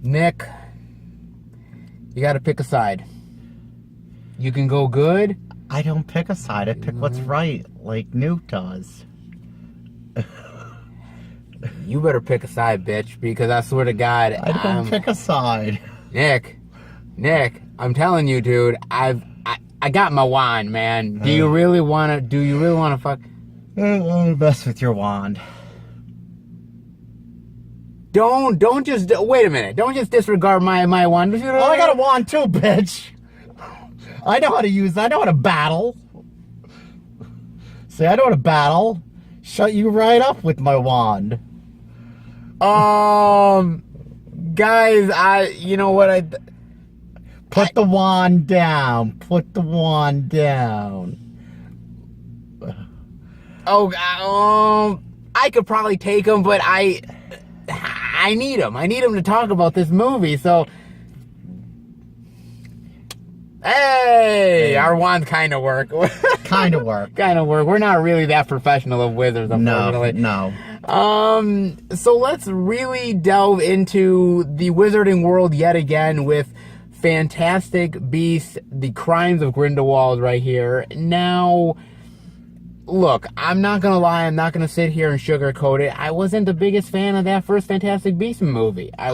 Nick, you gotta pick a side. You can go good. I don't pick a side. I pick what's right, like Newt does. You better pick a side, bitch, because I swear to God, I don't pick a side. Nick, I'm telling you, dude, I got my wand, man. Do you really wanna fuck? I'll mess with your wand. Don't just wait a minute. Don't just disregard my wand. Oh, I got a wand too, bitch. I know how to use. I know how to battle. See, I know how to battle. Shut you right up with my wand. Guys, you know what Put the wand down. Put the wand down. I could probably take him, but I need him. I need him to talk about this movie, so... Hey, our wands kind of work. Kind of work. We're not really that professional of wizards, unfortunately. No. So let's really delve into the wizarding world yet again with Fantastic Beasts, the Crimes of Grindelwald right here. Now, look, I'm not going to lie. I'm not going to sit here and sugarcoat it. I wasn't the biggest fan of that first Fantastic Beasts movie. I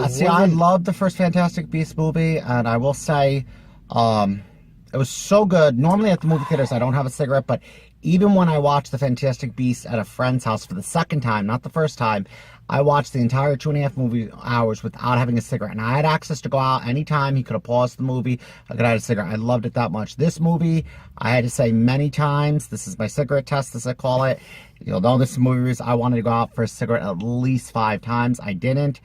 loved the first Fantastic Beasts movie, and I will say... it was so good. Normally at the movie theaters, I don't have a cigarette, but even when I watched the Fantastic Beasts at a friend's house for the second time, not the first time, I watched the entire 2.5 hours without having a cigarette. And I had access to go out anytime. He could have paused the movie. I could have had a cigarette. I loved it that much. This movie, I had to say many times, this is my cigarette test, as I call it. You'll know this movie is, I wanted to go out for a cigarette at least 5 times. I didn't.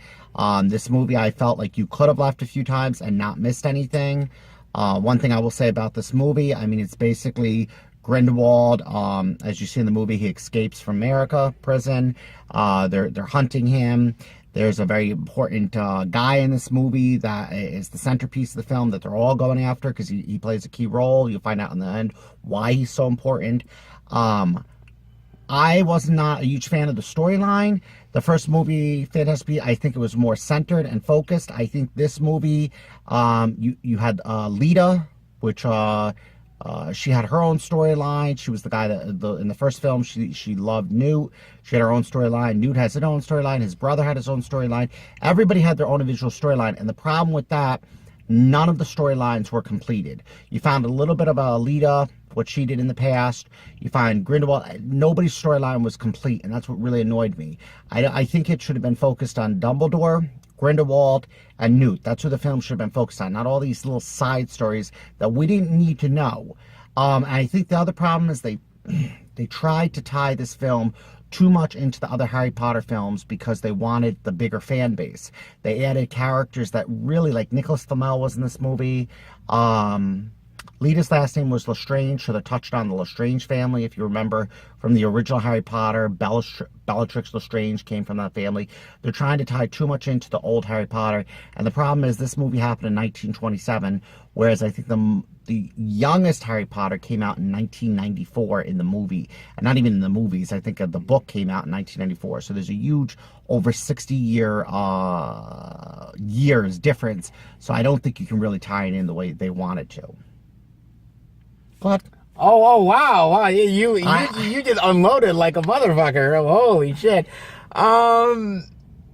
This movie, I felt like you could have left a few times and not missed anything. One thing I will say about this movie, I mean, it's basically Grindelwald. As you see in the movie, he escapes from America prison. They're hunting him. There's a very important guy in this movie that is the centerpiece of the film that they're all going after because he plays a key role. You'll find out in the end why he's so important. I was not a huge fan of the storyline. The first movie, Fantastic Beasts, I think it was more centered and focused. I think this movie, you had Lita, which she had her own storyline. She was the guy that in the first film she loved Newt. She had her own storyline. Newt has his own storyline. His brother had his own storyline. Everybody had their own individual storyline, and the problem with that, none of the storylines were completed. You found a little bit about Lita, what she did in the past. You find Grindelwald. Nobody's storyline was complete, and that's what really annoyed me. I think it should have been focused on Dumbledore, Grindelwald, and Newt. That's what the film should have been focused on, not all these little side stories that we didn't need to know. And I think the other problem is they tried to tie this film too much into the other Harry Potter films because they wanted the bigger fan base. They added characters that really, like Nicholas Flamel was in this movie. Lita's last name was Lestrange, so they touched on the Lestrange family, if you remember, from the original Harry Potter. Bellatrix Lestrange came from that family. They're trying to tie too much into the old Harry Potter, and the problem is this movie happened in 1927, whereas I think the youngest Harry Potter came out in 1994 in the movie, and not even in the movies. I think the book came out in 1994, so there's a huge over 60 years difference, so I don't think you can really tie it in the way they wanted to. What? Oh, wow. You just unloaded like a motherfucker. Holy shit.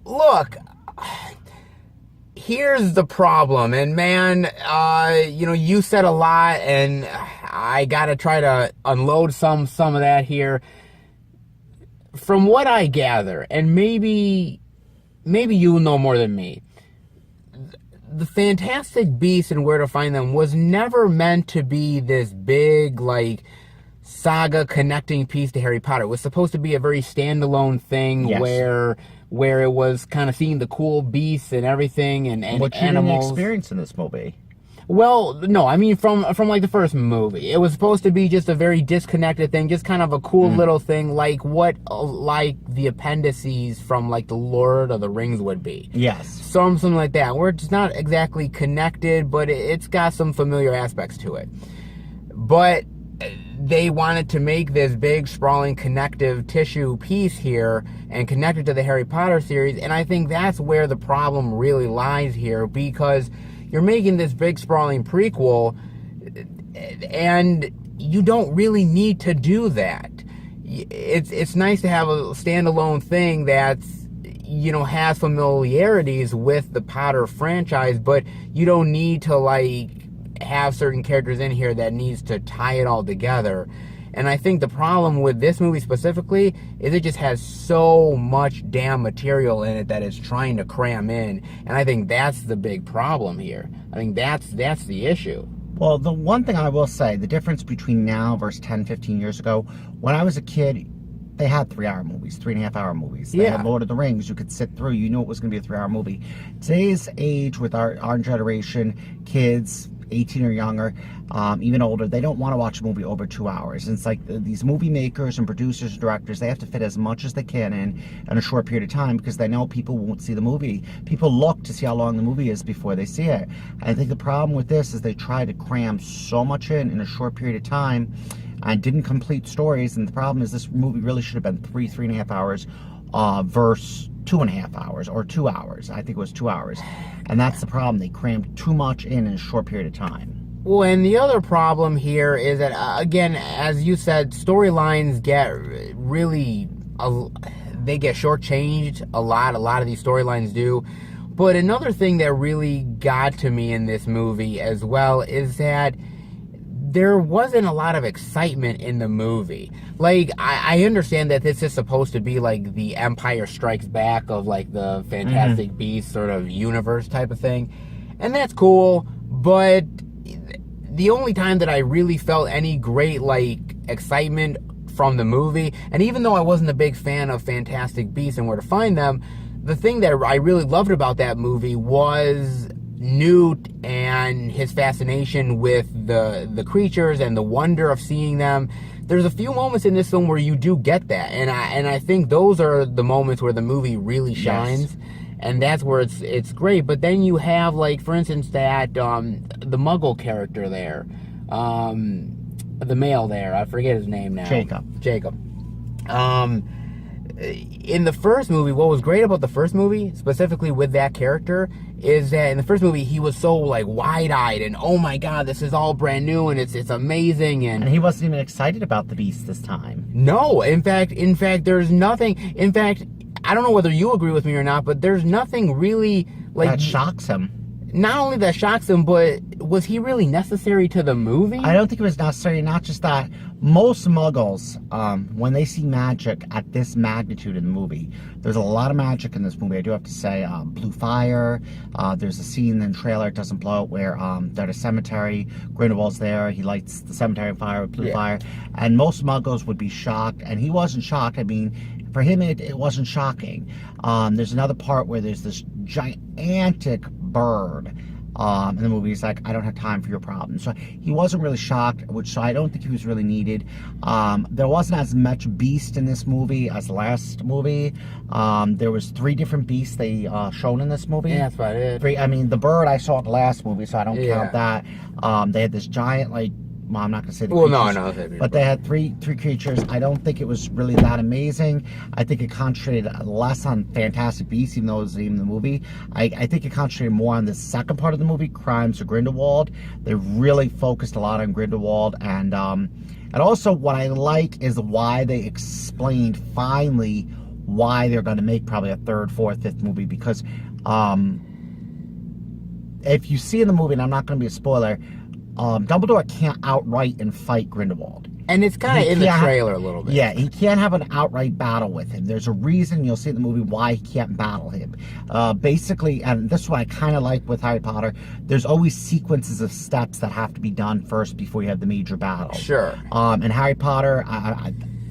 Look, here's the problem. And man, you said a lot, and I gotta try to unload some of that here. From what I gather, and maybe you know more than me, the Fantastic Beasts and Where to Find Them was never meant to be this big, like, saga connecting piece to Harry Potter. It was supposed to be a very standalone thing. Yes. where it was kind of seeing the cool beasts and everything and what you animals. Didn't experience in this movie. Well, no, I mean from like the first movie. It was supposed to be just a very disconnected thing, just kind of a cool little thing, like the appendices from like the Lord of the Rings would be. Yes. Something like that, where it's not exactly connected, but it's got some familiar aspects to it. But they wanted to make this big, sprawling, connective tissue piece here and connect it to the Harry Potter series. And I think that's where the problem really lies here, because you're making this big, sprawling prequel, and you don't really need to do that. It's nice to have a standalone thing that's, you know, has familiarities with the Potter franchise, but you don't need to, like, have certain characters in here that needs to tie it all together. And I think the problem with this movie specifically is it just has so much damn material in it that it's trying to cram in. And I think that's the big problem here. I think that's the issue. Well, the one thing I will say, the difference between now versus 10, 15 years ago, when I was a kid, they had 3-hour movies, 3.5-hour movies. They had Lord of the Rings. You could sit through. You knew it was going to be a 3-hour movie. Today's age, with our generation, kids, 18 or younger, even older, they don't want to watch a movie over 2 hours. And it's like these movie makers and producers and directors, they have to fit as much as they can in a short period of time, because they know people won't see the movie. People look to see how long the movie is before they see it. I think the problem with this is they try to cram so much in a short period of time and didn't complete stories. And the problem is this movie really should have been 3.5 hours versus 2.5 hours or 2 hours. I think it was 2 hours. And that's the problem. They crammed too much in a short period of time. Well, and the other problem here is that, again, as you said, storylines get really, they get shortchanged a lot. A lot of these storylines do. But another thing that really got to me in this movie as well is that there wasn't a lot of excitement in the movie. Like, I understand that this is supposed to be like the Empire Strikes Back of, like, the Fantastic Beasts sort of universe type of thing. And that's cool, but the only time that I really felt any great, like, excitement from the movie, and even though I wasn't a big fan of Fantastic Beasts and Where to Find Them, the thing that I really loved about that movie was Newt and his fascination with the creatures and the wonder of seeing them. There's a few moments in this film where you do get that, and I think those are the moments where the movie really shines. Yes. And that's where it's great. But then you have, like, for instance, that the Muggle character there, the male there, I forget his name now. Jacob. In the first movie, what was great about the first movie, specifically with that character, is that in the first movie he was so, like, wide-eyed and, oh my god, this is all brand new and it's amazing, and he wasn't even excited about the Beast this time. No, in fact, there's nothing. In fact, I don't know whether you agree with me or not, but there's nothing really, like, that shocks him. Not only that shocks him, but was he really necessary to the movie? I don't think it was necessary. Not just that. Most Muggles, when they see magic at this magnitude in the movie, there's a lot of magic in this movie. I do have to say, blue fire. There's a scene in the trailer, it doesn't blow it, where they're at a cemetery. Grindelwald's there. He lights the cemetery on fire with blue fire. And most Muggles would be shocked, and he wasn't shocked. I mean, for him, it wasn't shocking. There's another part where there's this gigantic bird in the movie. He's like, I don't have time for your problems. So he wasn't really shocked, so I don't think he was really needed. There wasn't as much beast in this movie as the last movie. There was 3 different beasts they shown in this movie. Yeah, that's about it. 3. I mean, the bird I saw in the last movie, so I don't count that. They had this giant, like, well, I'm not going to say the creatures, no. But they had three creatures. I don't think it was really that amazing. I think it concentrated less on Fantastic Beasts, even though it was the name of the movie. I think it concentrated more on the second part of the movie, Crimes of Grindelwald. They really focused a lot on Grindelwald. And also what I like is why they explained finally why they're going to make probably a 3rd, 4th, 5th movie. Because if you see in the movie, and I'm not going to be a spoiler, Dumbledore can't outright and fight Grindelwald. And it's kind of in the trailer a little bit. Yeah, he can't have an outright battle with him. There's a reason, you'll see in the movie, why he can't battle him. Basically, and this is what I kind of like with Harry Potter, there's always sequences of steps that have to be done first before you have the major battle. Sure. And Harry Potter,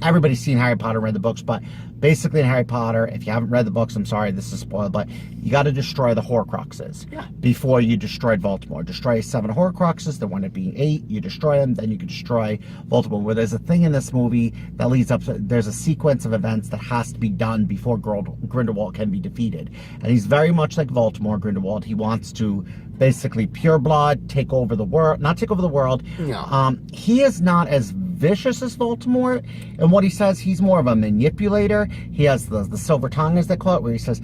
everybody's seen Harry Potter, read the books, but basically in Harry Potter, if you haven't read the books, I'm sorry, this is spoiled, but you got to destroy the Horcruxes before you destroyed Voldemort. Destroy 7 Horcruxes, there wound up being 8, you destroy them, then you can destroy Voldemort. Where there's a thing in this movie that leads up to, there's a sequence of events that has to be done before Grindelwald can be defeated. And he's very much like Voldemort, Grindelwald. He wants to basically pure blood, take over the world, not take over the world. No. He is not as vicious as Voldemort. And what he says, he's more of a manipulator. He has the silver tongue, as they call it, where he says,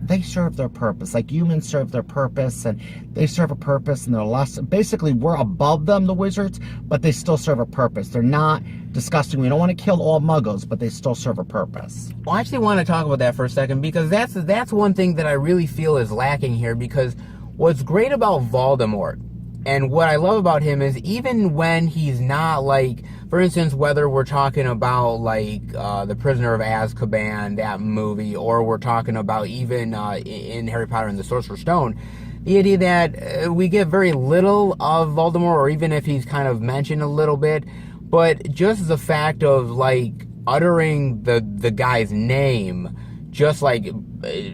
they serve their purpose. Like humans serve their purpose, and they serve a purpose, and they're less. Basically, we're above them, the wizards, but they still serve a purpose. They're not disgusting. We don't want to kill all muggles, but they still serve a purpose. Well, I actually want to talk about that for a second, because that's one thing that I really feel is lacking here. Because what's great about Voldemort, and what I love about him, is even when he's not, like, for instance, whether we're talking about, like, The Prisoner of Azkaban, that movie, or we're talking about even in Harry Potter and the Sorcerer's Stone, the idea that we get very little of Voldemort, or even if he's kind of mentioned a little bit, but just the fact of, like, uttering the guy's name, just like,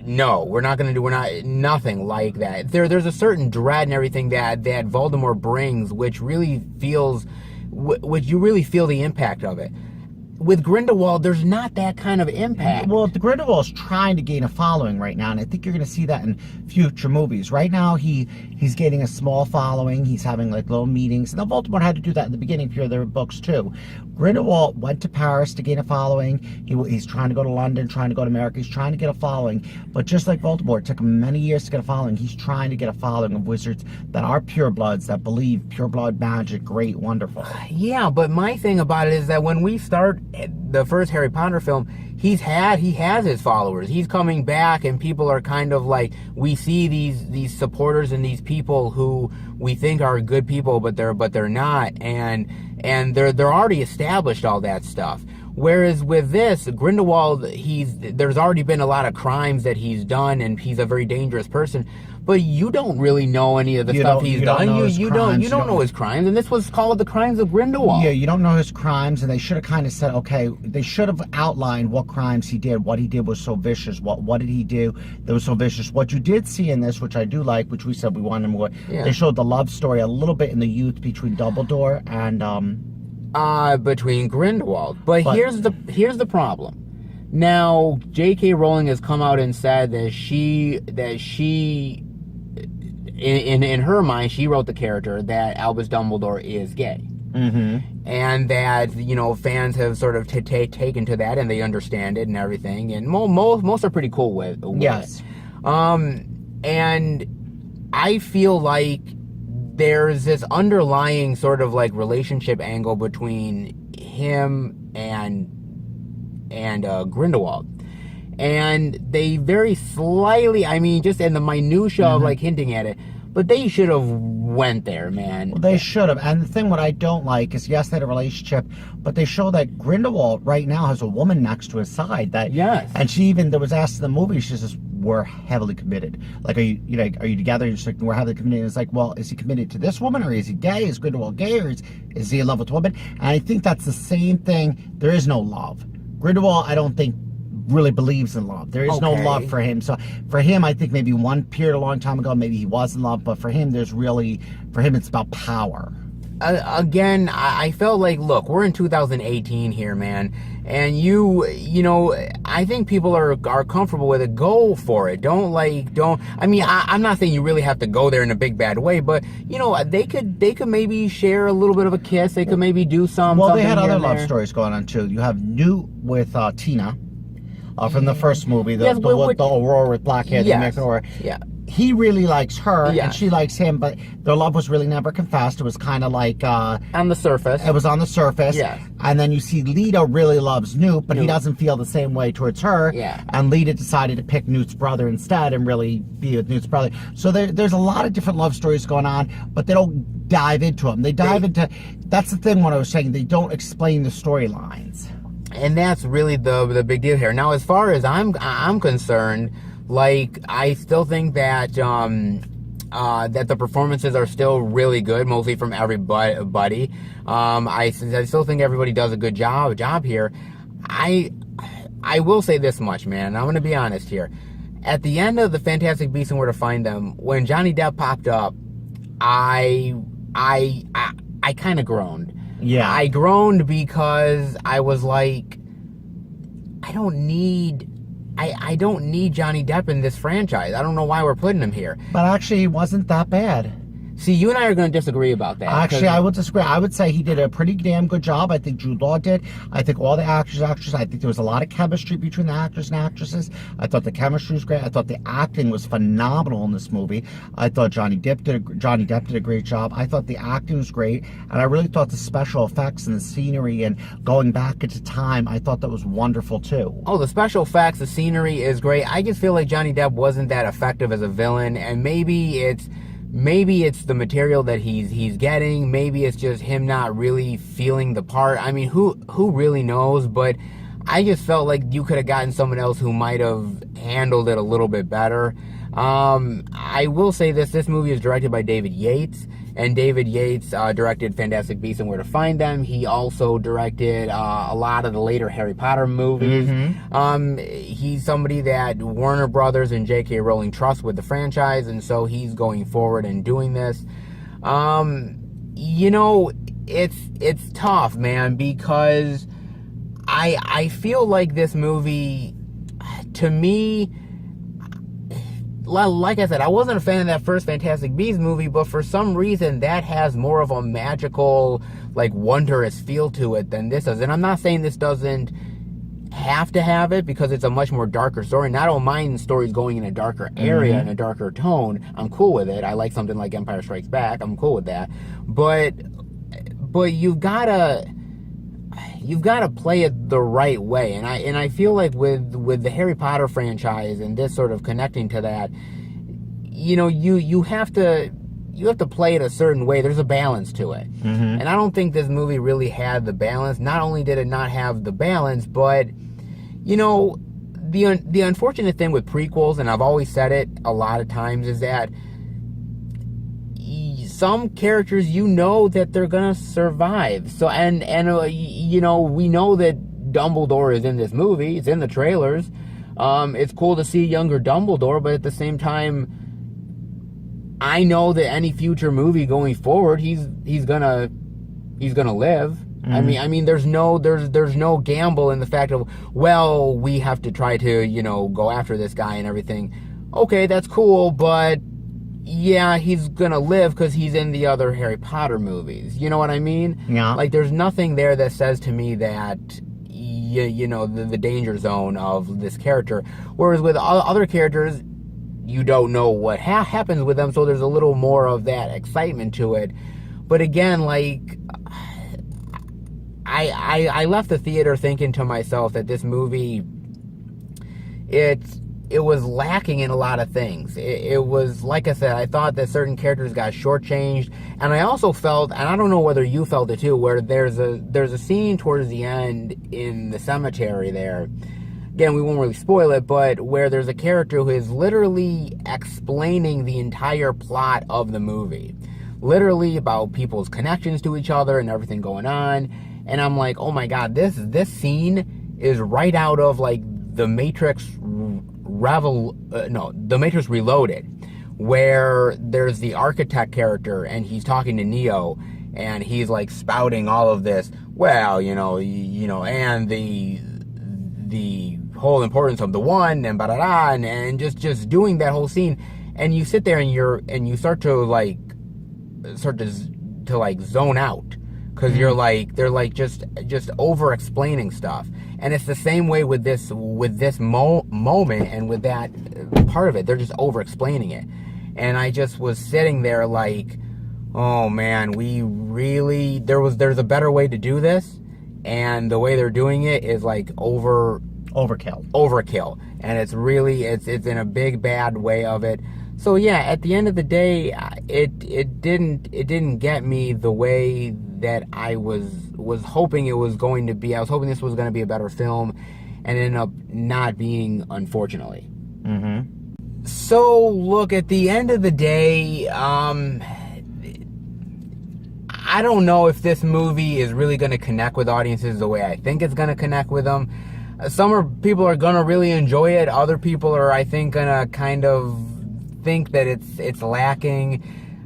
no, we're not nothing like that. There's a certain dread and everything that Voldemort brings, which really feels, which you really feel the impact of it. With Grindelwald, there's not that kind of impact. Well, the Grindelwald's trying to gain a following right now, and I think you're going to see that in future movies. Right now, he's gaining a small following. He's having, like, little meetings. Now, Voldemort had to do that in the beginning for their books, too. Grindelwald went to Paris to gain a following. He's trying to go to London, trying to go to America. He's trying to get a following. But just like Voldemort, it took him many years to get a following. He's trying to get a following of wizards that are purebloods, that believe pure blood magic, great, wonderful. Yeah, but my thing about it is that when we start the first Harry Potter film, he has his followers. He's coming back, and people are kind of like, we see these supporters and these people who we think are good people, but they're not, and they're already established, all that stuff. Whereas with this, Grindelwald, there's already been a lot of crimes that he's done, and he's a very dangerous person. But you don't really know any of the stuff he's done. You don't know his crimes, and this was called the Crimes of Grindelwald. Yeah, you don't know his crimes, and they should have kind of said, okay, they should have outlined what crimes he did. What he did was so vicious. What did he do that was so vicious? What you did see in this, which I do like, which we said we wanted more, they showed the love story a little bit in the youth between Dumbledore and between Grindelwald. But here's the problem. Now, J.K. Rowling has come out and said that she in her mind, she wrote the character that Albus Dumbledore is gay. Mm-hmm. And that, fans have sort of taken to that, and they understand it and everything, and most are pretty cool with yes. it. And I feel like there's this underlying sort of like relationship angle between him and Grindelwald. And they very slightly, just in the minutia of like hinting at it, but they should have went there, man. Well, they should have. And the thing what I don't like is, yes, they had a relationship, but they show that Grindelwald right now has a woman next to his side. Yes. And she even, there was asked in the movie, she says, we're heavily committed. Like, are you together? You're just like, we're heavily committed. And it's like, well, is he committed to this woman, or is he gay? Is Grindelwald gay, or is he in love with the woman? And I think that's the same thing. There is no love. Grindelwald, I don't think, really believes in love. There is no love for him. So for him, I think maybe one period a long time ago, maybe he was in love, but for him, it's about power. Again, I felt like, look, we're in 2018 here, man, and I think people are comfortable with it. Go for it. I'm not saying you really have to go there in a big bad way, but they could maybe share a little bit of a kiss. They could maybe do some. Well, they had other love stories going on too. You have Newt with Tina. From the first movie, the Aurora with black hair, the American Aurora. Yeah. He really likes her, and she likes him, but their love was really never confessed. It was kind of like... on the surface. It was on the surface. Yeah. And then you see Lita really loves Newt, but he doesn't feel the same way towards her. Yeah. And Lita decided to pick Newt's brother instead and really be with Newt's brother. So there's a lot of different love stories going on, but they don't dive into them. They dive into... That's the thing, what I was saying. They don't explain the storylines. And that's really the big deal here. Now, as far as I'm concerned, like, I still think that that the performances are still really good, mostly from everybody. I still think everybody does a good job here. I will say this much, man. I'm going to be honest here. At the end of the Fantastic Beasts and Where to Find Them, when Johnny Depp popped up, I kind of groaned. Yeah. I groaned because I was like, I don't need Johnny Depp in this franchise. I don't know why we're putting him here. But actually, he wasn't that bad. See, you and I are going to disagree about that. Actually, I would disagree. I would say he did a pretty damn good job. I think Jude Law did. I think all the actors, I think there was a lot of chemistry between the actors and actresses. I thought the chemistry was great. I thought the acting was phenomenal in this movie. I thought Johnny Depp did a great job. I thought the acting was great, and I really thought the special effects and the scenery and going back into time, I thought that was wonderful too. Oh, the special effects, the scenery is great. I just feel like Johnny Depp wasn't that effective as a villain, and maybe it's the material that he's getting. Maybe it's just him not really feeling the part. I mean, who really knows? But I just felt like you could have gotten someone else who might have handled it a little bit better. I will say this movie is directed by David Yates, and David Yates directed Fantastic Beasts and Where to Find Them. He also directed a lot of the later Harry Potter movies. He's somebody that Warner Brothers and J.K. Rowling trust with the franchise, and so he's going forward and doing this. You know, it's tough, man, because I feel like this movie, to me, like I said, I wasn't a fan of that first Fantastic Beasts movie, but for some reason that has more of a magical, like, wondrous feel to it than this does. And I'm not saying this doesn't have to have it, because it's a much more darker story. And I don't mind stories going in a darker area and a darker tone. I'm cool with it. I like something like Empire Strikes Back. I'm cool with that. But you've gotta play it the right way, and I feel like with the Harry Potter franchise and this sort of connecting to that, you know, you have to play it a certain way. There's a balance to it, and I don't think this movie really had the balance. Not only did it not have the balance, but you know, the unfortunate thing with prequels, and I've always said it a lot of times, is that some characters, you know that they're gonna survive. So and you know, we know that Dumbledore is in this movie. It's in the trailers. It's cool to see younger Dumbledore, but at the same time, I know that any future movie going forward, he's gonna live. I mean, there's no gamble in the fact of, well, we have to try to, you know, go after this guy and everything. Okay, that's cool, but yeah, he's gonna live because he's in the other Harry Potter movies. You know what I mean? Yeah. Like, there's nothing there that says to me that, you know, the danger zone of this character. Whereas with other characters, you don't know what happens with them, so there's a little more of that excitement to it. But again, like, I left the theater thinking to myself that this movie, it was lacking in a lot of things. It was, like I said, I thought that certain characters got shortchanged, and I also felt, and I don't know whether you felt it too, where there's a scene towards the end in the cemetery there. Again, we won't really spoil it, but where there's a character who is literally explaining the entire plot of the movie, literally about people's connections to each other and everything going on. And I'm like, oh my God, this scene is right out of, like, The Matrix The Matrix Reloaded, where there's the architect character and he's talking to Neo and he's like spouting all of this, well, you know, and the whole importance of the one and and just doing that whole scene. And you sit there and you start to zone out, because you're like, they're like just over explaining stuff. And it's the same way with this moment and with that part of it. They're just over explaining it. And I just was sitting there like, oh man, there's a better way to do this, and the way they're doing it is like overkill. And it's really it's in a big bad way of it. So yeah, at the end of the day, it didn't get me the way that I was hoping it was going to be. I was hoping this was going to be a better film, and it ended up not being, unfortunately. So look, at the end of the day, I don't know if this movie is really going to connect with audiences the way I think it's going to connect with them. People are going to really enjoy it. Other people are, I think, going to kind of think that it's lacking.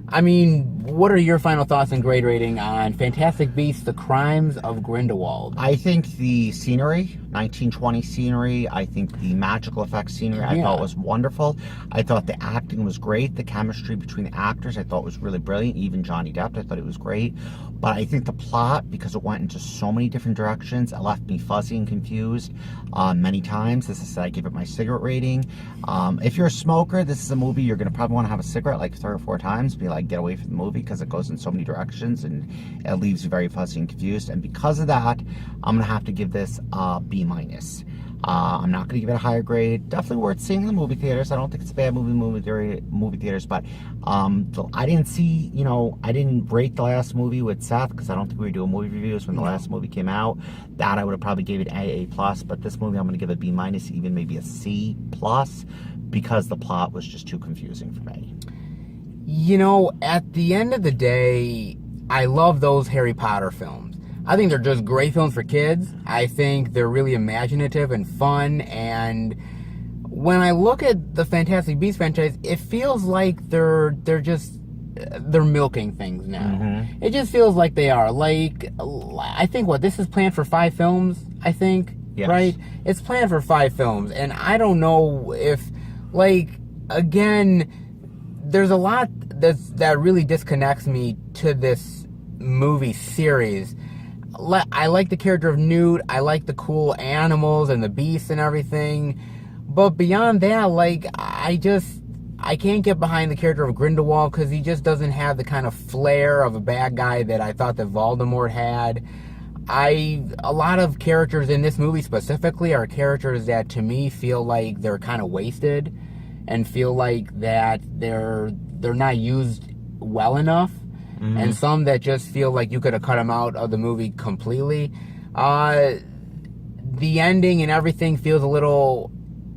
I mean, what are your final thoughts and grade rating on Fantastic Beasts: The Crimes of Grindelwald? I think the scenery, 1920 scenery, I think the magical effects scenery, I thought was wonderful. I thought the acting was great. The chemistry between the actors, I thought was really brilliant. Even Johnny Depp, I thought it was great. But I think the plot, because it went into so many different directions, it left me fuzzy and confused many times. This is, I give it my cigarette rating. If you're a smoker, this is a movie you're going to probably want to have a cigarette like 3 or 4 times. Be like, get away from the movie, because it goes in so many directions and it leaves you very fuzzy and confused. And because of that, I'm going to have to give this a B-. I'm not going to give it a higher grade. Definitely worth seeing in the movie theaters. I don't think it's a bad movie theaters, but I didn't see, I didn't rate the last movie with Seth, because I don't think we were doing movie reviews when the last movie came out. That I would have probably gave it AA+, but this movie I'm going to give it B-, even maybe a C+, because the plot was just too confusing for me. At the end of the day, I love those Harry Potter films. I think they're just great films for kids. I think they're really imaginative and fun, and when I look at the Fantastic Beasts franchise, it feels like they're milking things now. Mm-hmm. It just feels like they are. Like, I think this is planned for 5 films, I think, yes. Right? It's planned for 5 films, and I don't know if, again, there's a lot that really disconnects me to this movie series. I like the character of Newt. I like the cool animals and the beasts and everything. But beyond that, I can't get behind the character of Grindelwald, because he just doesn't have the kind of flair of a bad guy that I thought that Voldemort had. A lot of characters in this movie specifically are characters that to me feel like they're kind of wasted and feel like that they're not used well enough. Mm-hmm. And some that just feel like you could have cut them out of the movie completely. The ending and everything feels a little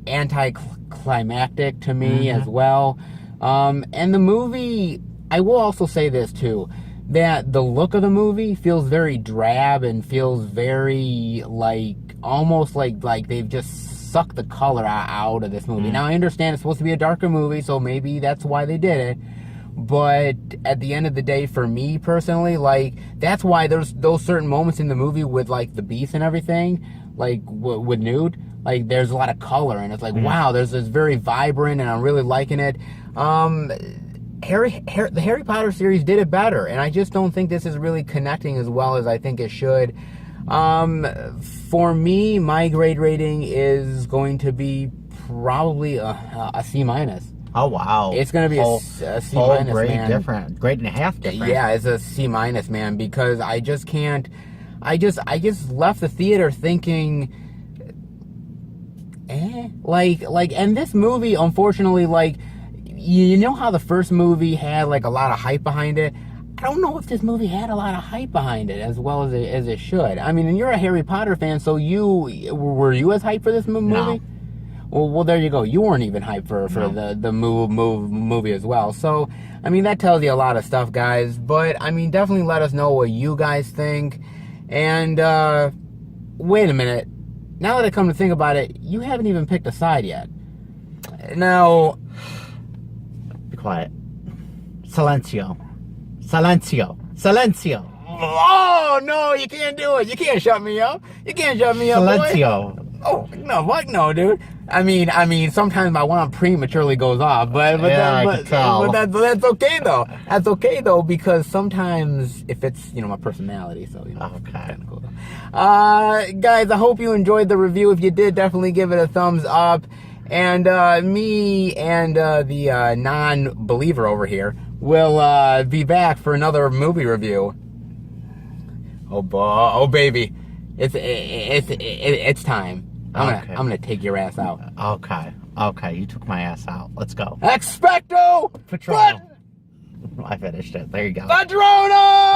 anticlimactic to me, mm-hmm. as well. And the movie, I will also say this too, that the look of the movie feels very drab and feels very almost like they've just sucked the color out of this movie. Mm-hmm. Now I understand it's supposed to be a darker movie, so maybe that's why they did it. But at the end of the day, for me personally, that's why there's those certain moments in the movie with the beast and everything, with Newt, there's a lot of color, and it's wow, there's this very vibrant, and I'm really liking it. The Harry Potter series did it better, and I just don't think this is really connecting as well as I think it should. For me, my grade rating is going to be probably a C-. Oh, wow. It's going to be a C-, man. Grade and a half different. Yeah, it's a C-, man, because I just can't... I just left the theater thinking... and this movie, unfortunately, you know how the first movie had, a lot of hype behind it? I don't know if this movie had a lot of hype behind it as well as it should. I mean, and you're a Harry Potter fan, so were you as hyped for this movie? No. Well, there you go. You weren't even hyped for the movie as well. So, I mean, that tells you a lot of stuff, guys. But, I mean, definitely let us know what you guys think. And, wait a minute. Now that I come to think about it, you haven't even picked a side yet. Now... Be quiet. Silencio. Silencio. Silencio. Oh, no, you can't do it. You can't shut me up. You can't shut me up, Silencio. Boy. Oh, no, what? No, dude. I mean, sometimes my one prematurely goes off, but that's okay though. That's okay though, because sometimes if it's my personality, so okay. Kind of cool. Guys, I hope you enjoyed the review. If you did, definitely give it a thumbs up. And me and the non-believer over here will be back for another movie review. Oh boy, oh baby, it's time. I'm gonna take your ass out. Okay, you took my ass out. Let's go. Expecto Patronum. I finished it. There you go. Patronum!